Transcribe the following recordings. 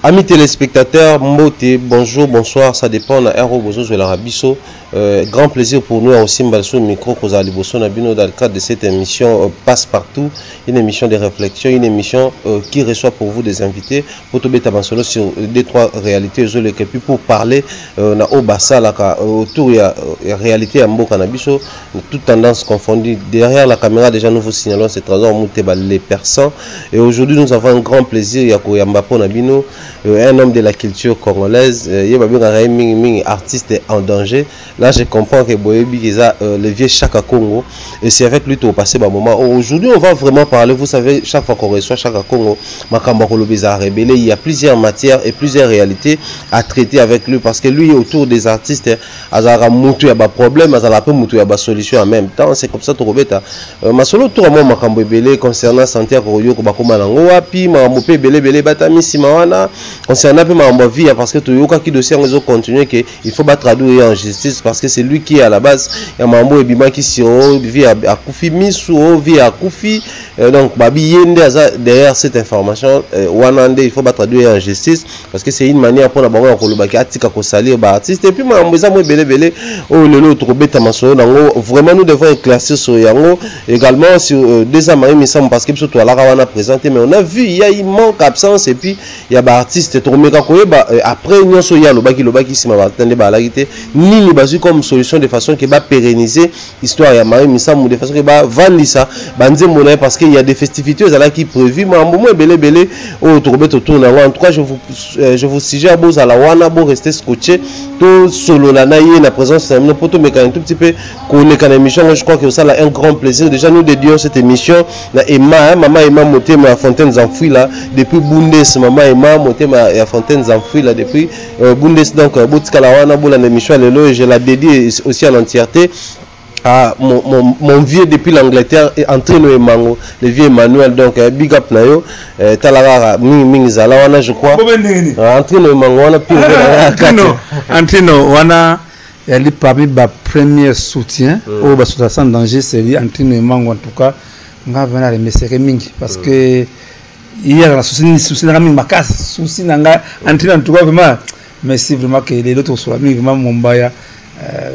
Amis téléspectateurs, Mbote, bonjour, bonsoir, ça dépend de Aero Bozo de l'Arabiso. Grand plaisir pour nous aussi, Mbalso Micro, dans le cadre de cette émission Passe Partout, une émission de réflexion, une émission qui reçoit pour vous des invités pour tout bêta sur des trois réalités, pour parler autour de la réalité à Mbo Canabiso, toute tendance confondue. Derrière la caméra, déjà nous vous signalons ces trésors les persans. Et aujourd'hui, nous avons un grand plaisir, Yakoyamba Ponabino. Un homme de la culture congolaise, artiste en danger. Là, je comprends que Boyebi le vieux Chaka Congo, et c'est avec lui tout au passé moment. Aujourd'hui, on va vraiment parler. Vous savez, chaque fois qu'on reçoit Chaka Congo, il y a plusieurs matières et plusieurs réalités à traiter avec lui, parce que lui, autour des artistes, il y a des problèmes, il y a des solutions en même temps. C'est comme ça, tout le monde. Ma solo tour à moi, concernant Santiago Royo, concernant ma vie, parce que tout le monde qui dossier en continuer que il faut pas traduire en justice, parce que c'est lui qui est à la base. Il y a Mambo et Bima qui sont vie à Koufi Missou, vie à Koufi. Donc Babi Yende derrière cette information, Wanande il faut pas traduire en justice, parce que c'est une manière pour la banque à Kolobaki Atika Kosalir artiste. Et puis Mambo Zamou Belé oh le lot trop bête maso. Vraiment nous devons éclaircir sur Yango également sur des amis Missam, parce que surtout à la Rawana présenté, mais on a vu il y a une manque d'absence, et puis il y a des artistes après nous sommes lobaki si ma attendez ba lagité ni ni basu comme solution de façon qui va pérenniser l'histoire ya Marie Missam, de façon qui va vendre ça banze monnaie, parce qu'il y a des festivités là qui prévues mais moment belé au tourbe autour en tout cas je vous suggère beaux à la wana beau rester scotché tout solo la naïe la présence c'est une photo mécanique tout petit peu connaître l'émission. Je crois que ça a un grand plaisir déjà nous dédions cette émission na Emma maman Emma monté ma fontaine enfouie là depuis Bundes, maman Emma monté ma fontaine enfouie là depuis Bundes. Donc Boutskalawana boula l'émission je la dédie aussi à l'entièreté à mon vieux depuis l'Angleterre, Antrino et Mango, le vieux Emmanuel. Donc big up nayo talara ming zalawana je crois Antrino et Mango wana pire Antrino wana elle est parmi ma premier soutien au bas sans danger, c'est lui Antrino et Mango. En tout cas on va venir remercier mingi parce que hier la souci na mingi makas souci nanga Antrino en tout cas vraiment merci vraiment que les autres sur la mingi vraiment Mombaya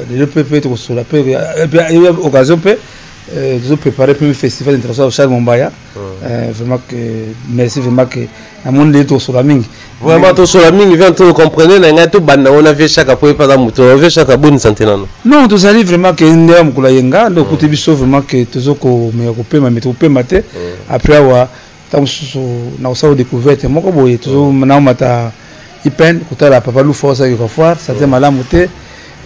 les PP sur la paix occasion peut de préparer le festival international au Charles Mombaya. Vraiment que merci vraiment que à mon détour sur la mingi vraiment tout sur la mingi vient tout comprendre na tout banda on a fait chaque fois pas muto on fait chaque bonne santé non tous allez vraiment que ndea mukula yenga donc côté biso vraiment que tozoko me ko ma métro pe maté après avoir tant na usawo découverte moko boye tozo na mata ipen kutala papa lu force avec fois ça te malamu te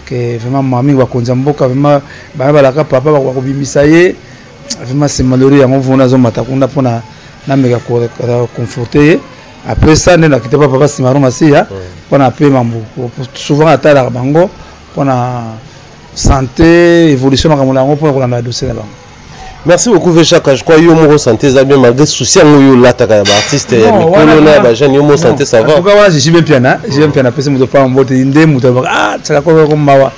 que vraiment mami wa konzamboka vraiment ba ka papa wa ko bimisa ye vraiment c'est malheureux ya mvona zo matakunda pona na mega ko conforter après ça ne la quitte pas papa simaro masia pona pe mambo souvent atala bango pona santé évolution makamula ngo pona ko na dossier na bango. Merci beaucoup Vechaka, je crois yo mo santé ça bien malgré souci ngo là ta artiste ya mikolo na ba jeune yo mo santé ça va. En tout cas j'ai bien piana pese mo pa mbote inde muto ah ça ko mawa.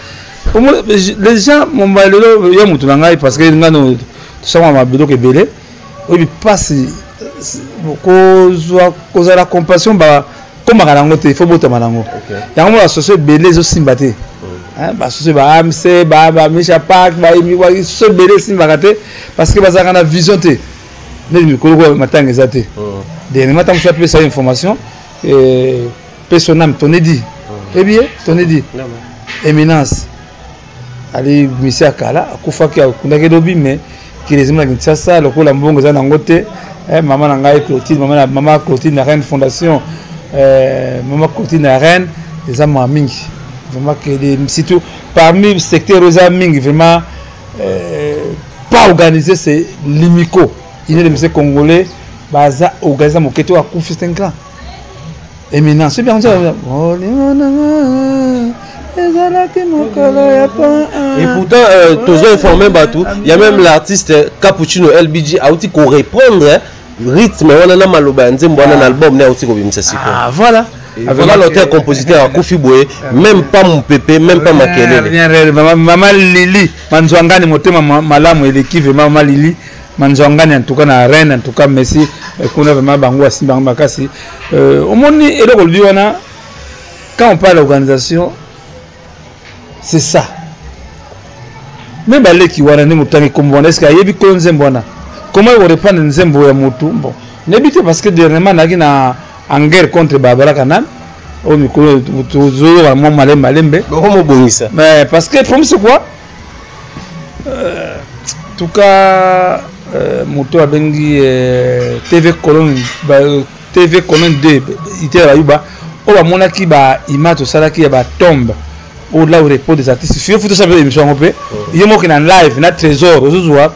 Les gens mon balelo yo muto ngai parce que ngano sama mabilo ke belé oui passe cause la compassion ba comme marango te faut bota marango yango la société belé zo simbate ba société ba amse ba misha park ba imi wa so belé simbate parce que bazaka na vision te ne mikolo ko matanga ezate de matanga so appeler ça information et personnel ton dit eh bien ton dit éminence ali misia kala akufa ki akunda ke dobi mais qui les images ça le ko la mbongo za nangote maman na ngai Clotilde maman Clotilde na Reine Fondation maman Clotilde na Reine les amants mingi vraiment que les surtout parmi le secteur aux amis vraiment pas organisé c'est l'imico il est le monsieur congolais baza organisé mon keto à Koufi c'est un grand éminent c'est bien ça et pourtant toujours informé batou il y a même l'artiste Cappuccino LBG a aussi qu'on répondre rythme on a maloba nzembo on a album na aussi ko bimisa siko ah voilà avec l'auteur compositeur à Koufi Boye même pas mon pépé même pas Makelele maman Lili manzwangani motema malamu eleki vraiment maman Lili manjangani en tout cas na reine en tout cas Messi kuna vraiment bango asimba makasi omoni eloko liona quand on parle d'organisation c'est ça même baleki wana ni mutangi kombona est-ce que yebi ko nzembo wana comment il reprendre nzembo ya mutu bon n'habite parce que dernièrement naki na en guerre contre Barbara Kanam au micro toujours vraiment malembe comment bongisa mais parce que pour c'est quoi en tout cas moto abengi TV Colonne 2 ité ayuba o ba monaki ba image osalaki ya ba tombe au là où repos des artistes il faut tout ça émission pe yemo ki na live na trésor ozuzwa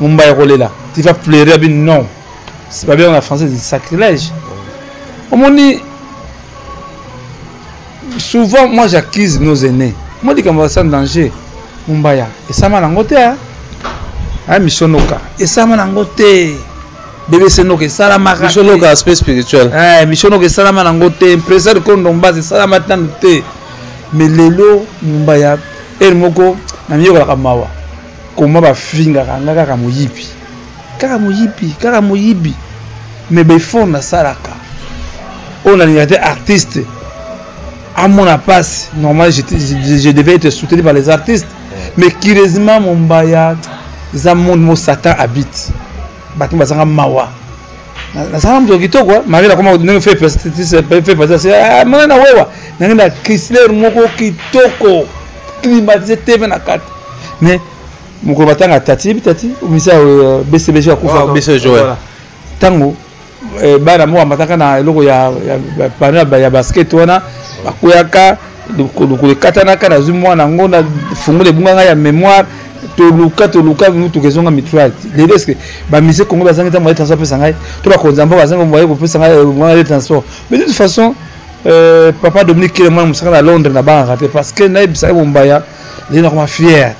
mumba kolela tu vas pleurer bien non c'est pas bien en français c'est sacrilège au moni souvent moi j'accuse nos aînés moi dis qu'on va sans danger mumba ya et ça m'a langoté ah mishonoka et ça m'a langoté bébé senoka ça la mara mishonoka aspect spirituel mishonoka ça la m'a langoté impresseur kondomba c'est ça la m'a tanté mais lelo mbaya el moko na miyoka kamawa koma ba finga kanga kaka moyibi mais be fond salaka on a été artiste à mon passe normal je devais être soutenu par les artistes mais curieusement mbaya za monde mo satan habite batu bazanga mawa na sana mtu kitoko mara kama ndio fait passer ah mwana wewa na Chrysler moko kitoko climatisé TV na kati mais moko batanga tati umisa BCBG akufa BCBG tango bana mo amataka na eloko ya panel ya basket wana bakuyaka ko katana kana zumwana ngona fungule bunganga ya mémoire toluka mutu kezonga mitrage les risques ba mise Congo bazanga ta moyen transport pesa ngai to ba konzamba bazanga moyen ko pesa ngai moyen de transport mais de toute façon papa Dominique Kilemon musaka à Londres na ba raté parce que na bisa Mombaya les na comme fier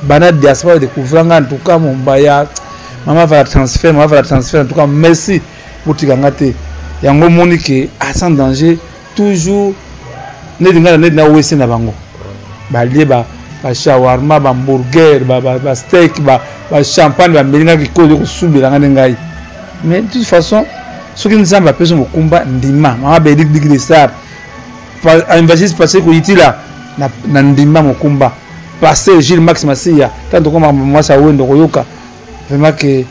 bana diaspora découvrir en tout cas Mombaya maman va transfert en tout cas merci pour tigangate yango monique à sans danger toujours ne dinga na wese na bango ba lieba ba shawarma ba hamburger ba steak ba champagne ba melinga kikozo ko subira ngane ngai mais de toute façon ce qui nous a peso mokumba ndima mama be digre star investis passer ko itila na ndima mokumba passer Gilles Max Masia tant comme moi ça wendo koyoka vraiment que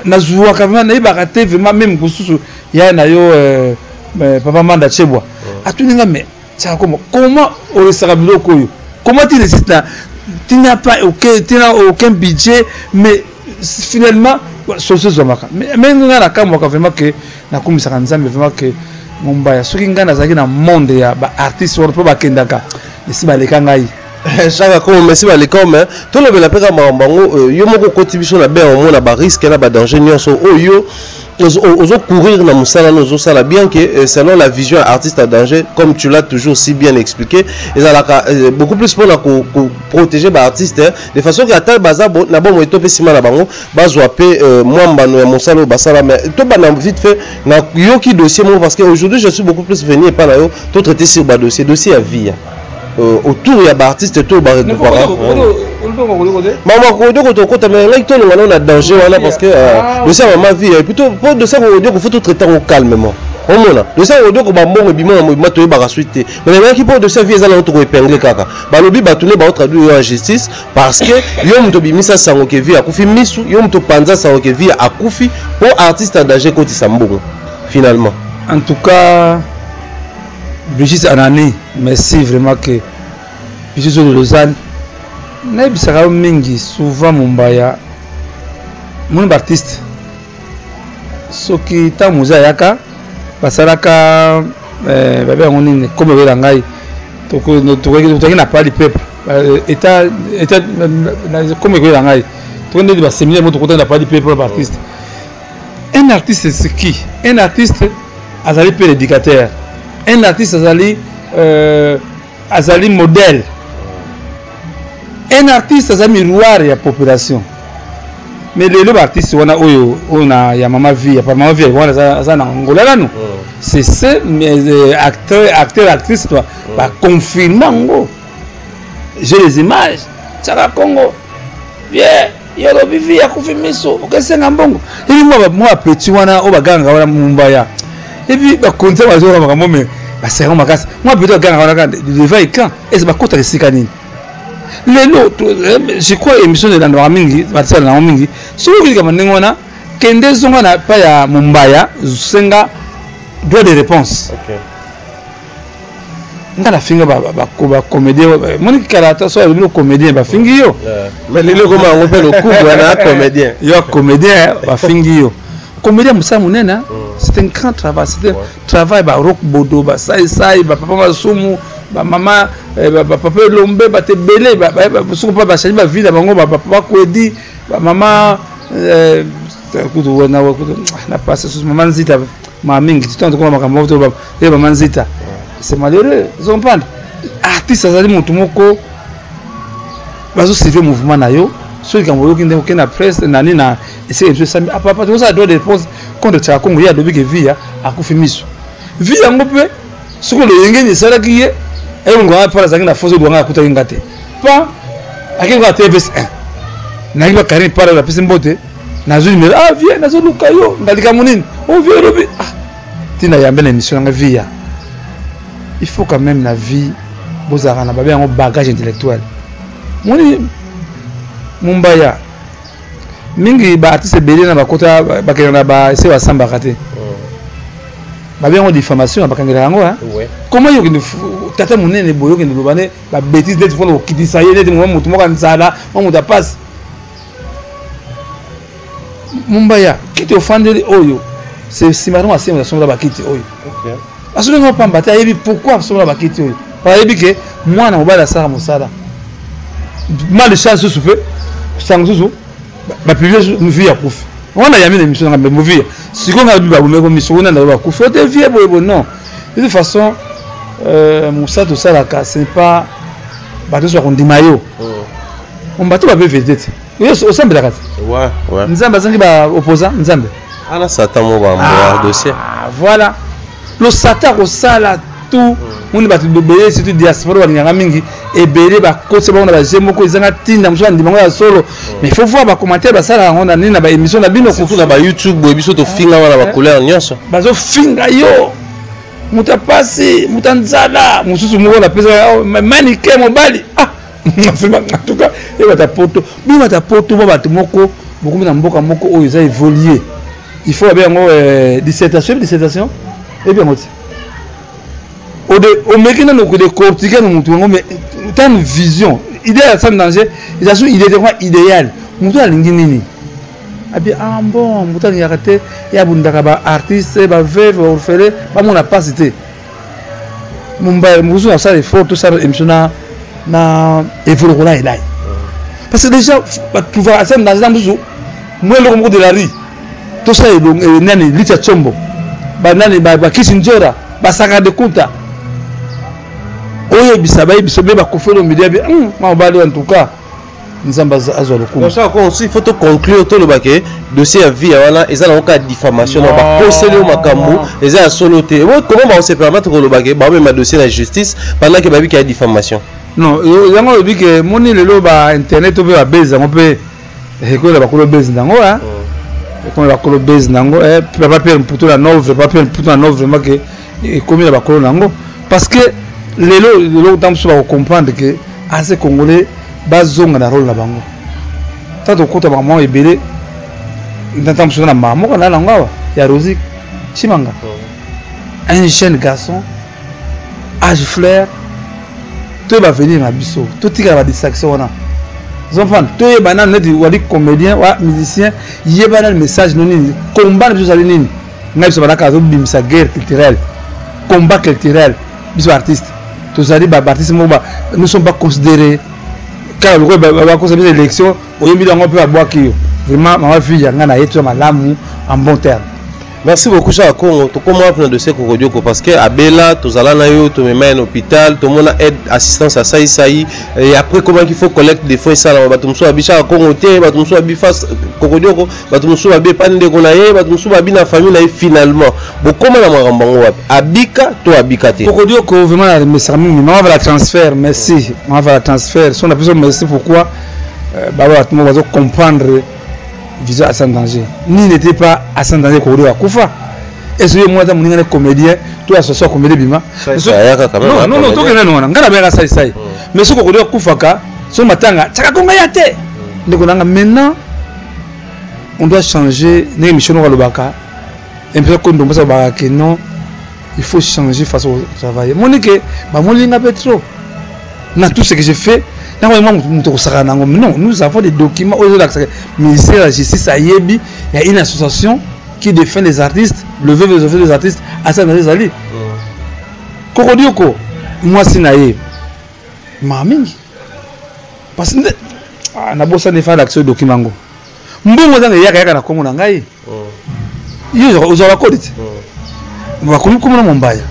na zuwa kama na ibakate vraiment même kususu ya na yo papa Manda Chebwa atuninga mais ça comment on restera biloko yo. Comment tu récites là? Tu n'as pas aucun budget, mais finalement, mais nous avons vraiment que na kumisa kanzambe vraiment que Mombaya soki ngana zaki na monde ya ba artiste wala ba kendaka esi baleka ngai chaka ko merci baleka mais to le bela peka mambango yo moko contribution na ben on na ba risque na ba danger nyonso oyo ozo courir na musala nozo sala bien que selon la vision artiste à danger comme tu l'as toujours si bien expliqué et ça beaucoup plus pour protéger ba artiste de façon que atal bazabo na bon to pe sima na bango bazwa pe mwamba no ya musala ba sala mais to ba na vite fait na yo ki dossier moi parce que aujourd'hui je suis beaucoup plus venu pas là yo to traiter sur ba dossier à vie autour ya ba artiste to ba récupérer maman ko doko to ko tamé là to ngana na danger wala parce que le ça maman vie plutôt pour de ça ko doko faut tout traiter au calmement on mona le ça ko doko ba mbongo bima mo to ba suite mais là qui pour de ça vie za na to ko épingler kaka ba lobi ba tourner ba traduire en justice parce que yo mto bimisa sango ke vie akufi misu yo mto panza sango ke vie akufi pour artiste en danger ko tisambongo finalement en tout cas Brigitte Anani merci vraiment que Brigitte de Lausanne na bisaka mingi souvent Mombaya mon artiste soki ta muza yaka basalaka baba ngoni comme bela ngai to na pas du peuple état comme bela ngai to ne ba séminaire mo to na pas du peuple artiste un artiste c'est qui un artiste azali prédicateur un artiste azali modèle. Un artiste a miroir ya population. Mais les artistes on a ya mama vie, pas mama vie, on a na Angola là nous. C'est ça mais acteur actrice toi ba confirmer ngo. J'ai les images. Ça va Congo. Bien. yo lobi vi ya kufimiso okasenga mbongo ili moi petit wana o baganga wana mumbaya et puis ba konte wa zo ba kamome ba serra makasi moi petit baganga wana quand devait quand est-ce ba kota risika nini lelo je crois émission de la mingi ba tsala na mingi solo kili kama ndengona kende zonga na pa ya mumbaya senga droit de réponse. OK. Ngana finga ba comédien moni karata so le comédien ba fingi yo mais le comment on fait le coup na comédien yo comédien ba fingi yo comédien musa munena c'est un grand travail c'est un travail ba rock bodo ba sai ba papa masumu ba mama ba papa lombe ba te belé ba suko pa ba chali ba vie bango ba papa kwedi ba mama kutu wana na passe sur maman zita ma mingi tu tente comme makambo to ba maman zita. C'est malheureux, ils ont pas artiste azali mutu moko bazo suivre mouvement na yo ceux qui ont eu aucune presse nani na essayer de ça papa tout ça doit réponse contre cha Congo ya dobi ke via akufimiso via ngope soko le yengeni sala kiye e ngwa para zangi na fozo do ngakuta ngate pa akinga TVS1 na iba Karim para la pese mbote na zo numéro via na zo lukayo ndalika munini on vient robi tina yambe na émission nga via. Il faut quand même la vie vous avez un bagage intellectuel. Mumbaya mingi ba artiste belé na bakota ba kena ba ese wa samba kate. Ba bien on diffamation ba kangela yango hein. Comment yo ki tata munene boyo ki ndobane ba bêtise d'être fond okitisa ye d'être mo mutu mo kan sala mo muta passe. Mumbaya qui te offendre oyo c'est simaron assez on la ba kiti oyo. OK. Parce que nous pas battre pourquoi sommes là bakiti oyo parce que moi na mobala sara mosala mal de chance sous fait sanguzu ba publier une vie à kufi on a yami l'émission na movie si qu'on a ba bomeko mission na ba kufi faut te vie bon non de toute façon Moussa tout ça là c'est pas bateau soit kondima yo on bateau ba vérité yo au semble la kati ouais nzamba zangi ba opposant nzambe ala satan mo ba dossier voilà le satan au sala tout on va te bérer surtout diaspora wa nganga mingi et bérer ba kotse ba on ba jemo ko izanga tinda mso ndimango ya solo mais il faut voir ba commentaire ba sala on a ni na ba émission na bino surtout na ba YouTube bo biso to finga wana ba couleur nyonso bazo finga yo muta passé mutanzala mususu moko na pesa manike mobali mafima en tout cas et ba ta poto ba ta moko beaucoup na mboka moko oyo za évoluer il faut bien dissertation et bien aussi au mekina no ko de cortiquer no mutu ngo mais tant vision idée à ça danger il a su idée de quoi idéal mutu alingi nini abi bon mutu ni arrêter ya bundaka ba artiste ba veuve orphelin ba mon capacité mumba muzu na ça les photos ça émission na évoluer là et là parce que déjà tu vas à ça dans muzu moi le concours de la rue tout ça est nani licha chombo ba nani ba kisinjora ba saka de kuta oyo bisabayi bisobe ba kofelo media bi ma obali en tout cas nzamba azwa lokumu ça ko aussi faut to conclure to le baké dossier à vie wana eza na cas diffamation ba posele makambu eza solo te comment ba on se permettre ko le baké ba même dossier la justice pendant que ba bi ka diffamation non yango bi ke moni lelo ba internet obe ba beza ngo pe ko la ba ko beza ndango hein comme la colo base nango papa père pour la nouvelle papa père pour la nouvelle vraiment que comme la colo nango parce que lelo temps sur comprendre que à ces congolais bazonga na rôle na bango tato kota ba mama ebele ntantam sur na mama ko na lango ya Rosique Chimanga un jeune garçon âge fleur tout va venir na biso tout tika ba distraction wana enfants to ye bana net wali comédien wa musicien ye bana message noni combat biso sali nini ngai biso bana kazo bimisa guerre culturelle combat culturel biso artiste to sali ba artiste mo ba nous sommes pas considérés car le ba considérer l'élection oyembi dango pe ba bwaki vraiment ma fille yanga na yetu malamu en bon terme. Merci beaucoup Jean Congo to comment prendre dossier Kokodioko parce que abela tozala na yo to mema en hôpital to mona aide assistance à ça et après comment il faut collecte des fonds ça là batumso abisha Congo te batumso abifas Kokodioko batumso abe pande ko na ye batumso abi na famille na finalement bon comment la marambango wapi abika to abika te Kokodioko vraiment la message on va la transfert merci on va la transfert son a besoin merci pourquoi baba tout le monde va comprendre visa à sans danger ni n'était pas à sans danger ko do akufa est-ce que moi ta muninga comédien toi associé comédien bima non to kena non ngara bega sai mais ce ko do akufa ka so matanga chaka konga yate ndiko nanga maintenant on doit changer les missions au Lubaka et puis quand on va que non il faut changer façon de travailler monique ba molinga petro na tout ce que j'ai fait non nous avons des documents au ministère de la justice à Yebi il y a une association qui défend les artistes le vœu des artistes à ça dans ali Kokodioko moi sinaye mamingi parce que na bossa ne faire l'action document ngo mbongo zanga yaka na komo na ngai yo ozawa kodite bakumi komo na mombaya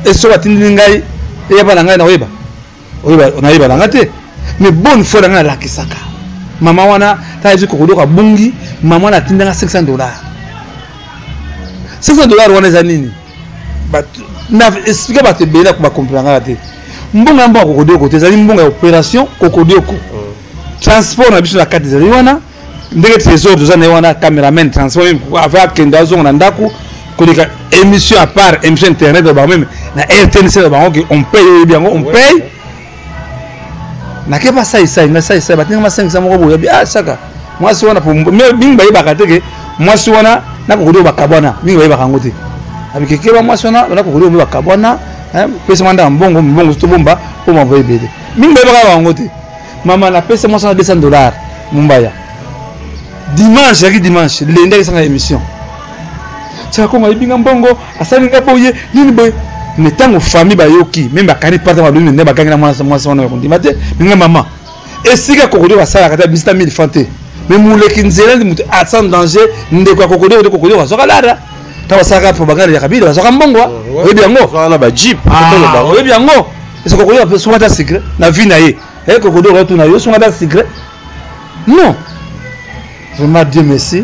eso batindi ngai yaba na ngai na weba na yeba na ngate mais bonne fois dans la kisaka maman wana ta dit ko doka bungi maman na tindanga $600 $600 wana za nini but na expliquer ba te bela ko ba comprendre te mbonga mbongo ko doko te zali mbonga opération ko doko transport na biso na carte zali wana ndenge trésor de zana wana cameraman transport avec kenda zo na ndaku ko dika émission à part émission internet ba même na RTNC ba on paye bien on paye na ke ba sai ba tinga ma 500 moko boya ah saka moi si wana pour bing ba yeba kateke moi si wana na ko do ba kabwana bing ba yeba kangote abike ke ba moi si wana na ko do ba kabwana pesa manda mbongo to bomba pour m'envoyer bébé bing ba yeba kangote maman na pesa moi $200 mumbaya dimanche lundi ça émission ça ko ma binga mbongo asali ngapoye nini boy netango famille bayoki même bakani parta ba ne bakanga mwasa wana ko ndimate minga mama esika kokodo basala kata bisita 1000 francs mais muleki nzela ndi mutu sans danger ndeko kokodo basoka lara ta basaka propaganda ya kabila basoka mbongo oyebi yango na ba jeep oyebi yango eso kokodo ba soka ta secret na vie na ye kokodo ko tuna yo soka ta secret non vraiment Dieu merci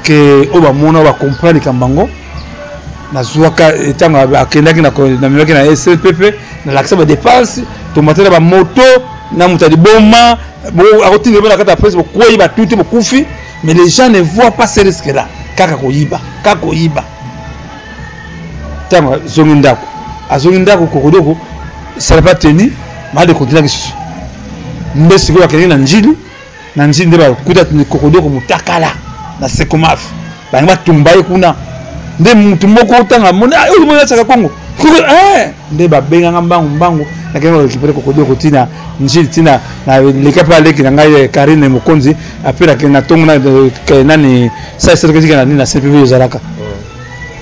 que oba mona ba comprendre kambango na zuaka etanga akendaki na miwaki na SPP na l'accès ba dépense to matela ba moto na mutadi boma bo akotinde ba kata presse ko yiba tout ko kufi mais les gens ne voient pas ce risque là kaka ko yiba tanga zongindako kokodoko ça pas tenu ma de continuer kisu mbesi ko akeni na njili ndeba kuta kokodoko mutakala na sekomaf ba tumbaye kuna nde mutu moko tanga mona oyo mona tsaka Kongo nde ba benga mbangu na kengo récupérer kokodoko tina njili tina na lekapa leki na ngai Karine Mokonzi apela ke na tongo na nani ça c'est que na nina CPV yozalaka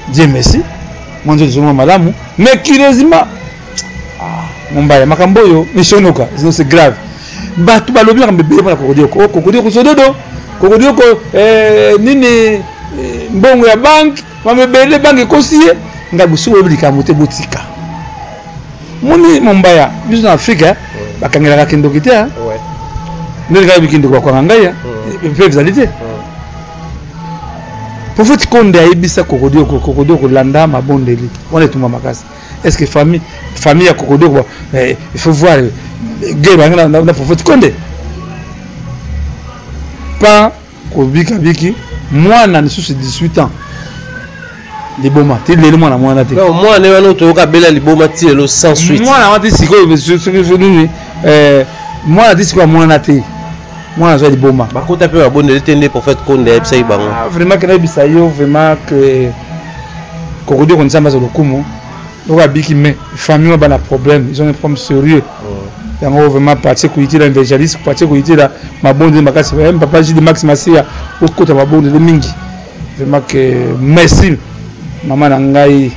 Dieu merci mwanzo zuma malamu mais kirezima Mombaya makamboyo mishonoka c'est grave batu balobi na mbebe na kokodoko sododo kokodoko nini mbongo ya bank mamebele bank kosiye ngabusu obulika mote botika moni Mombaya biso na Afrika bakangela kendo kita ndenge ka bikindo kwa ngaya fexalité pour vous konde ayibisa kokodoko landa mabondeli on est tout makasi est-ce que famille ya kokodoko il faut voir guerre na pour vous konde pas kobika biki mwana ni sous 18 ans liboma ti lelo mwana mwana te non mwana wana to ka bela liboma ti lelo sans suite mwana wati siko nini mwana ti siko mwana te mwana zo liboma bakota pe babonde tende pour faire konde ebisa ibango vraiment que na bisa yo vraiment que kokodi ko nzamba zo lokumu donc biki mais famille ba na problème ils ont un problème sérieux yango vraiment parti ko itira evangeliste parti ko itira mabonde makasi même papa J de Max Masia au côté mabonde de mingi vraiment que merci maman nangai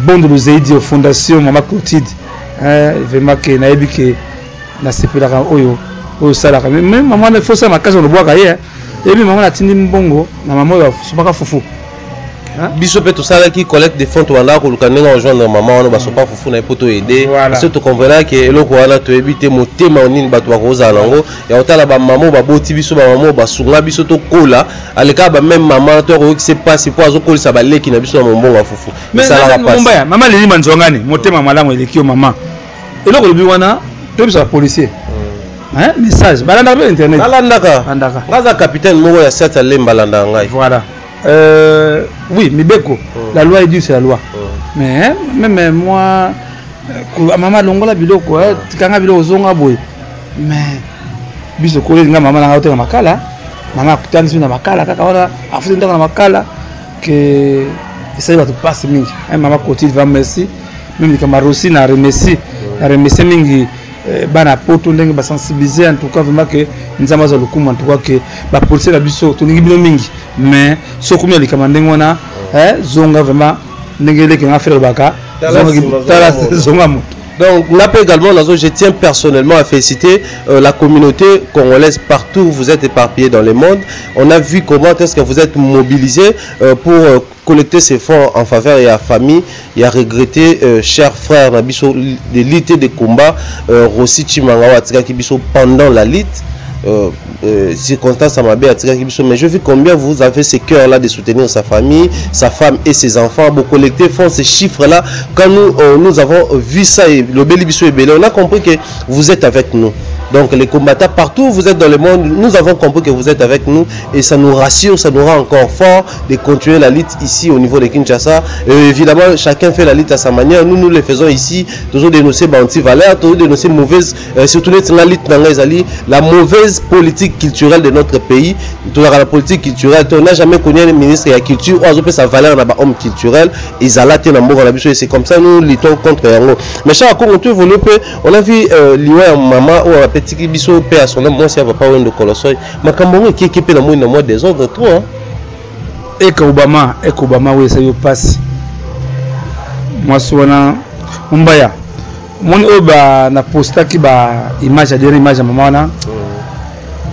bonde de Zeidi fondation mama Clotilde vraiment que na ebiki na sepela oyo sala même maman ne faut ça makazo no boaka ye et puis maman na tindi mbongo na maman yo sobaka fufu biso pe to sala ki collecte de fonds wala ko lukanenga rejoindre maman wana basopa fufu na poto aider parce que comprendre que eloko wana to ebite motema onini bato bakoza nango ya otala ba maman ba boti biso ba maman basunga biso to kola aleka ba même maman to ko se passe pour azokolisa ba leki na biso na mbongo fufu sala ba passe maman leli manzongani motema malamu elekio maman eloko lobi wana to biso ba policier hein message balanda ba internet balandaka ngaza capitaine moko ya sata lemba landa ngai voilà oui mibeko la loi est due c'est la loi mais même moi maman longola biloko tikanga biloko zonga boy mais biso ko nga maman nga otenga makala nanga kutani na makala kaka wana afuti ndanga na makala que ça va te passer mingi maman Cotille va merci même comme Rossi na remercie mingi bana poto ndenge ba sensibiliser en tout cas vraiment que nzamba za lokumu en tout cas que ba police la biso to ningi bino mingi mais so kumya likama ndenge wana zonga vraiment ndenge leke nga faire baka zonga moto. Donc, je tiens personnellement à féliciter la communauté congolaise partout où vous êtes éparpillés dans le monde. On a vu comment est-ce que vous êtes mobilisés pour collecter ces fonds en faveur de la famille. Il a regretté, chers frères, de lutter des combats, Rossi Chimangawa Kibiso pendant la lutte. Circonstances à ma belle, mais je vis combien vous avez ce cœur là de soutenir sa famille, sa femme et ses enfants. Vous collectez fonds, ces chiffres là. Quand nous avons vu ça et le Bélibiso et Bélé, on a compris que vous êtes avec nous. Donc les combattants partout où vous êtes dans le monde, nous avons compris que vous êtes avec nous et ça nous rassure, ça nous rend encore fort de continuer la lutte ici au niveau de Kinshasa. Évidemment, chacun fait la lutte à sa manière. Nous les faisons ici, toujours dénoncer anti-valeurs, toujours dénoncer mauvaise, surtout la lutte dans la mauvaise politique culturelle de notre pays. La politique culturelle, on n'a jamais connu un ministre de la culture, on a fait sa valeur dans l'homme culturel, et c'est comme ça nous luttons contre Yango. Mais chaque fois on a vu l'Iwa maman ou petit biso pe à son nom moi si papa wendo kolosoy makambo qui équipe na moi des ordres trop hein et Obama oui ça y passe moi souvent mbaya mon oba na posta ki ba image à dernière image maman na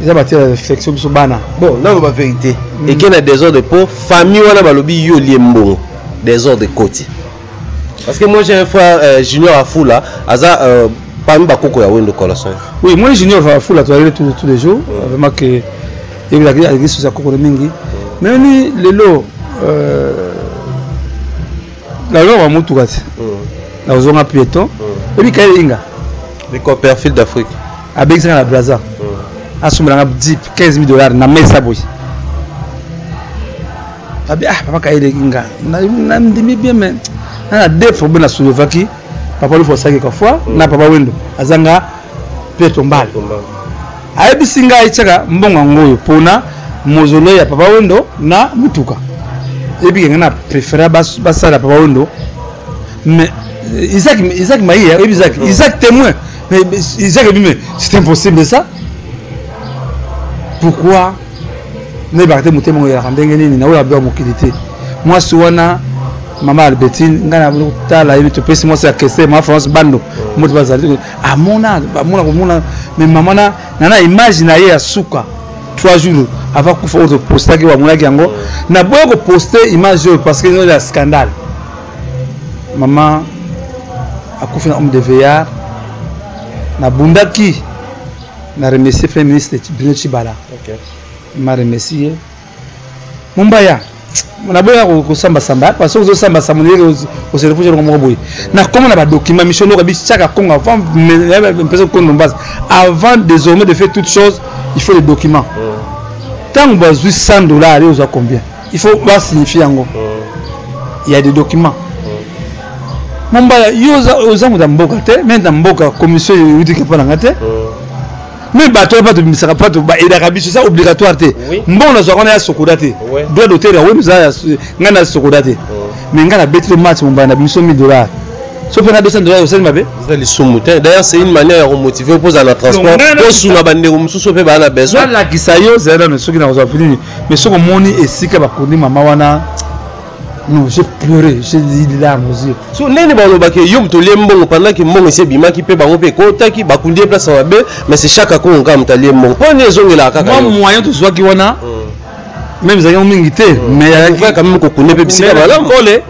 ça va tirer réflexion sur bana bon non la vérité et qu'il y a des ordres pour famille wana balobi yo liembo des ordres côté parce que moi j'ai un frère junior à fou là aza parmi bakoko ya wendo kolosoy. Oui, moi junior va fou la toile tous les jours vraiment que il y a des choses à koko mingi mais ni lelo la loi va mutu kati la zonga piéton et puis kay inga les Copperfield d'Afrique avec ça la Brazza asumela 10 $15 000 na mesa boy abi papa kay inga na ndimi bien mais na défaut bona Slovaquie papa lui faut ça quelques fois na papa wendo azanga peto mbali ayebi singa ichaka mbonga ngoyo pona mozolo ya papa wendo na mutuka ebi ngana préférer basala papa wendo mais Isaac Maïa Isaac témoin mais Isaac mais c'est impossible ça pourquoi ne ba te mutemo ya ndenge nini na ola ba mokilité moi suwana Maman Albertine, ngana tala yebi to pesi mo sa kese ma France bando moto bazali amona mais maman na image na ye ya suka 3 jours avant ko faut poster ki wa mona ki yango na boyo ko poster image parce que il y a scandale maman akufi na homme de veillard na bundaki na remercier premier ministre Bruno Chibala OK ma remercier Mumbaya on a besoin de samba parce que vous samba samba au se refuge comme boy na comment on a document mission no kabi chaque congo avant désormais de faire toutes choses il faut les documents tant on a $100 aux combien il faut pas signifier en il y a des documents Mumba yoza ozamu da mboka te mais da mboka commission yuti ke pona ngate mais bateau pas de misaka pas de ba et d'arabi c'est ça obligatoire te mbona na zokona ya sokoda te droit d'auteur ya wenu za ngana sokoda te mais ngana bettre match mumba na biso $1000 so pena $200 aussi mabe ça les soumutin d'ailleurs c'est une manière de motiver pour la transport pour suna bandeko mususu pe ba na besoin la kisayo zela no soki na zo fini mais soko moni esika ba kondi mama wana non j'ai pleuré j'ai dit des larmes aux yeux so nene ba lobaki yom to lembo pendant que mbongo se bima ki pe bango pe kota ki ba kundi place mabe mais c'est chaque ko nga mutali mbongo pone zongela kaka moi moyen to soit ki wana même za yon mingi te mais il faut quand même ko kunde pe bisika bala kole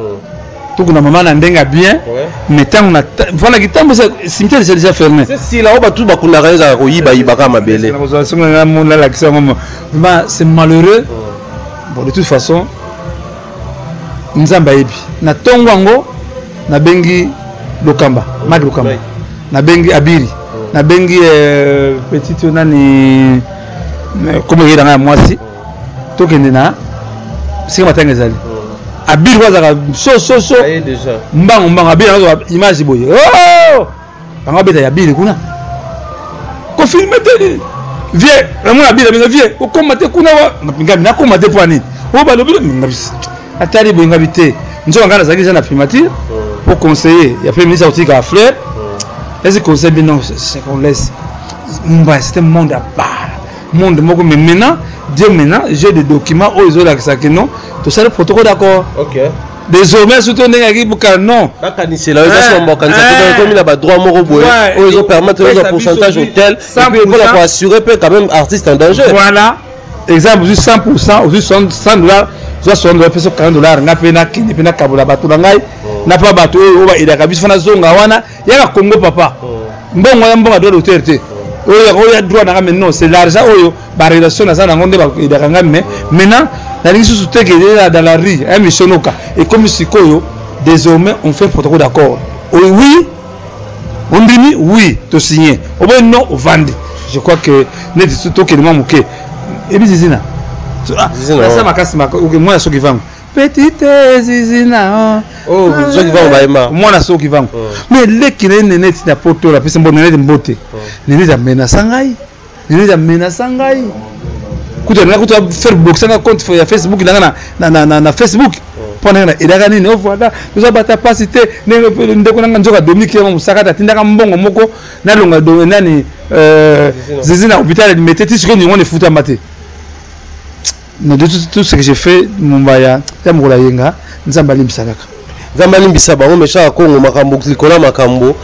tout na maman na ndenga bien mais tant on a voilà qui tant c'est cimetière c'est déjà fermé c'est si là on va tout ba kuna raza ko yiba ka mabele c'est malheureux bon de toute façon nzamba yebi na tongo ngo na bengi lokamba magi lokamba na bengi abiri na bengi petite nani comme il a moi si to kende na c'est matanga ezali abir wazaka so déjà mbang abir image boye oh banga beta ya bile kuna ko filmer te vie ramona abir benga vie ko komate kuna wa ngapinga na komate poani o ba lobilo ngabisi atari boye ngabite nzo ngana zaki na primature pour conseiller il y a premier ministre aussi à fleur est-ce que conseil non c'est qu'on laisse c'est un monde à part monde moko mais maintenant Dieu maintenant j'ai des documents où ils ont l'accès que non tout ça le protocole d'accord OK désormais surtout n'engi buka non c'est là ils sont mboka comme il a pas droit moko boye ils ont permettre un pourcentage hôtel et puis pour assurer quand même artiste en danger voilà exemple 100% ou 100 $, soit $100 peso $40 ngape na kini pena kabula batu ngai na pa batu o ba ida kabisa fana zonga wana ya Congo papa mbongo ya mbongo doit l'autorité oya droit na mais non c'est l'argent oyo ba relation na sana ngonde ba ida kanga mais maintenant la ligne sous teke dans la rue un missionoka et comme sikoyo désormais on fait protocole d'accord oui on dit oui to signer au bon non au vendre je crois que net tout que le moke et puis zizina ça m'a cassé moi so qui vend petite zizina oh so qui vend baima moi na so qui vend mais les qui net na poto la pesa mbona net mbote nini za mena sangai kuta faire boxer na compte ya Facebook na Facebook pona na edaka nini o voilà nous abata pasité ndeko nanga nzoka Dominique ya musakata tindaka mbongo moko na longa do nani zizina hôpital metete siko ni ngone futa mate mais de tout ce que j'ai fait mumbaya ya mukula yenga nzamba limbisaka Zambalimbisa bango mesha Congo makambo likola makambo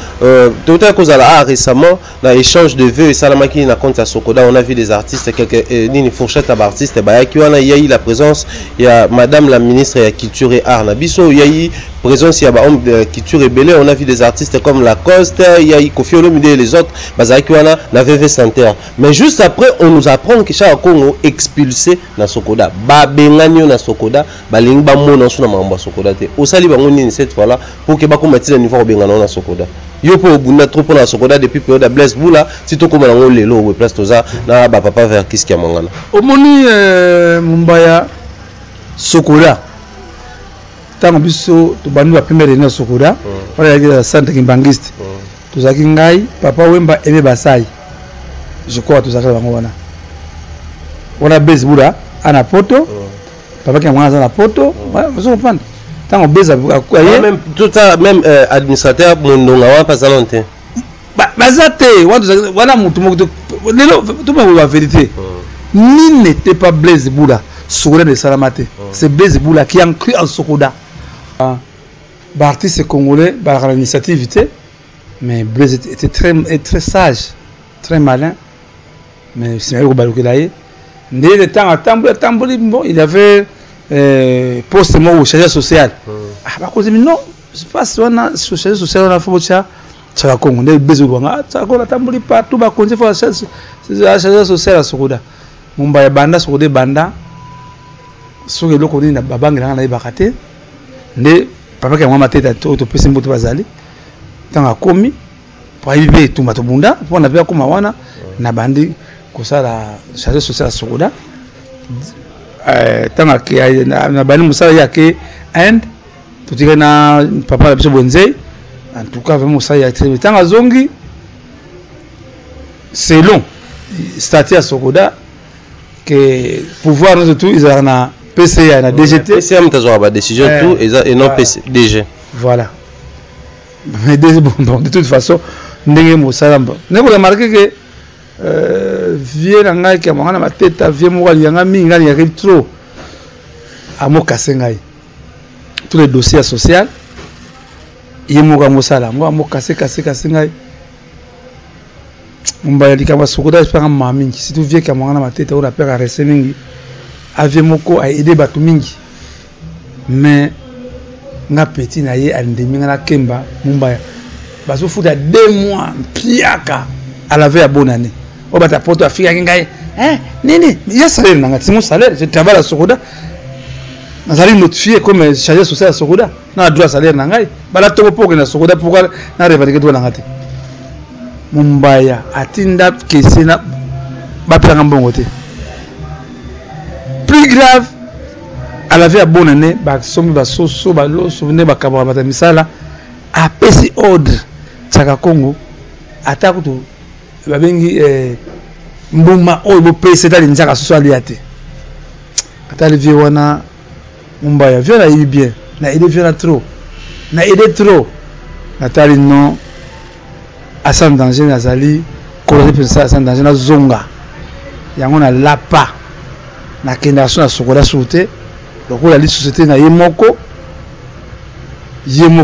tota kozala récemment na échange de vœux et salamaki na compte ya Sokoda on a vu des artistes quelques nini fourchette à artistes ba yaki wana yayi la présence ya madame la ministre ya culture et art na biso yayi présence ya ba homme de culture et belé on a vu des artistes comme Lacoste yayi Kofi Olomide et les autres bazaki wana na VV Center mais juste après on nous apprend que cha Congo expulsé na Sokoda ba bengani na Sokoda balingi ba mona suna mamba Sokoda te osali bango cette fois là pour que ba komati le niveau bengana na Sokoda yo po bunda trop pour na Sokoda depuis période de Blaise Boula sito comme na lelo we place toza na ba papa vers kiski ya mangana omoni mumbaya Sokoda tango biso to bandu ba première na Sokoda para ya centre kimbangiste tozaki ngai papa Wemba ebe basai je crois tozaka bango wana Blaise Boula ana poto papa ki mwana na poto vous comprenez tant on beza même tout ça même administrateur mondonga wa pasalonte bazate wana mutu moko lelo tout la vérité ni n'était pas Blaise Boula Sokoda de Salamate c'est Blaise Boula qui a cru en Sokoda artiste congolais par l'initiative mais Blaise était très sage très malin mais c'est un baluke laé dès le temps à Tamboli bon il avait poste mo chargé social ba cause non je passe wana chargé social na fo cha cha Congo ndé bezulwanga cha ko tambuli partout ba konje fo chargé social à Sokoda mumba ya banda Sokoda banda soke loko ni na babangira na ibakate ndé papa ke mwa mateta to pesi mbuto bazali tanga komi pa ibe tumba to bunda pona pia kuma wana na bandi kosala chargé social à Sokoda tanga ki na bani musala yake and tutika na papa la biso bonze en tout cas vraiment musala yake tanga zongi selon statut à Sokoda que pouvoir nous tout ils ont na PCA na DGT PCA mtazo ba décision tout et non PC DG voilà mais bon de toute façon ndenge musala mba neko remarquer que vieux ngai ki amana mateta vieux mo yanga minga ya trop amo kasengai tous les dossiers sociaux yemo ka mosala ngo amo kasengai mbaya likaba Sokoda espera mami si tu vieux ki amana mateta on appelle à resemingi avie moko a aider batu mingi mais nga petit na ye andemi na kemba mbaya baso futa 2 mois piaka à la veille à bonne année on va t'apporter à figa ngai nini il y a salaire nanga c'est mon salaire je travaille à Sokoda nazali notifié comme chargé social à Sokoda na droit salaire nanga bala to pour que na Sokoda pourquoi na revendiquer to nanga te Mumbaya atinda kesena bapelanga mbongo te. Plus grave, à la vie à bonne année, sommes basoso balo souvenez bakabara batamisala a pesi ordre tsaka Congo atako to babengi mbuma oyo bo pesi tali nzaka soso aliate. Atali vie wana Mumbaya vie na yi bien, na aidé vie na trop. Na aidé trop. Natali non à sans danger nazali koloni pensa sans danger na zonga. Yango na lapa. Na kenda so na sokola soute. Donc la société na yemoko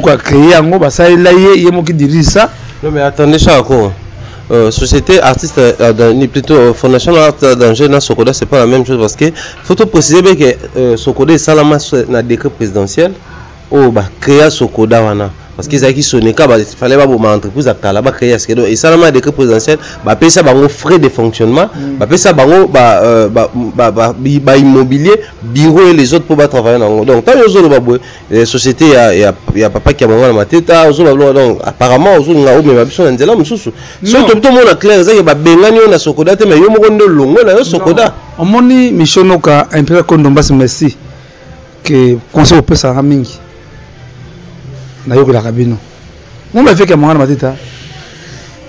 a créé yango basali la yemoko qui dirige ça. Non mais attendez ça encore. Société artiste plutôt fondation art danger na sokola c'est pas la même chose parce que faut tout préciser bien que sokola salama na décret présidentiel au ba créer sokola wana parce qu'ils a qui sonné ka il fallait pas pour entreprise à kala ba créer ce que et salama décret présidentiel ba payer ça bango frais de fonctionnement ba payer ça bango ba immobilier bureau et les autres pour ba travailler dans donc tant aux autres ba société il y a papa qui a mangé la mateta aux autres donc apparemment aux autres nga mais ba biso nzela mususu so to mona clair ça ba bengani na sokoda te mais yo moko ndo longo na sokoda omoni mishonoka impera kondomba merci que conseil au pesa mingi na yoko la kabino mon ba fait que mangana mateta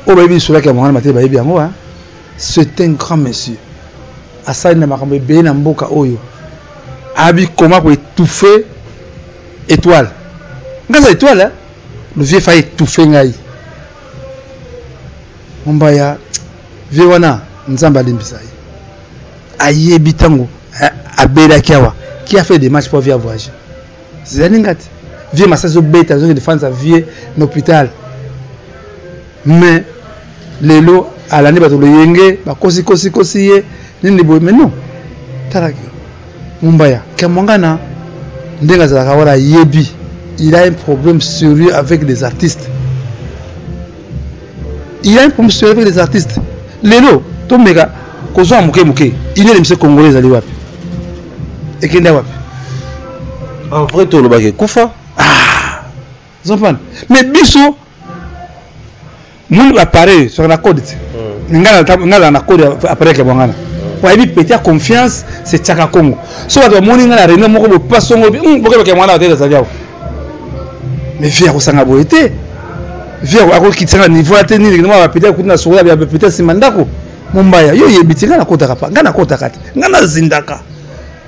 o ba bi sura que mangana mateta ba bi yango c'est un grand monsieur asali na makambo be na mboka oyo abi comment pour étouffer étoile ngaza étoile le vieux fa étouffer ngai Mumbaya vieux wana nzamba limbisa ayebi tango abela kiawa qui a fait des matchs pour via voyager c'est ngati vieux masazo beta zo défendre sa vie l'hôpital mais lelo à l'année bato le yenge ba kosi ye nini boy mais non taraki Mumbaya kamongana ndenga za kawara yebi il a un problème sérieux avec les artistes. Il a un problème sérieux avec les artistes. Lelo to mega kozo muke il est le monsieur congolais ali wapi ekenda wapi en vrai to lo ba ke kufa Zofan. Mais biso mon appareil sur la code. Ngala na code appareil ke bangana. Pour éviter petit confiance c'est Tchaka Congo. So ba moni ngala réunion moko bo pasongo bi boke ke mwana te za diao. Mais via ko sanga boete. Via ko kitanga niveau ate ni ngama ba petit kuna so ya petit simandako. Mumbaya yo yebitinga na kota kapa. Ngana kota kati. Ngana zindaka.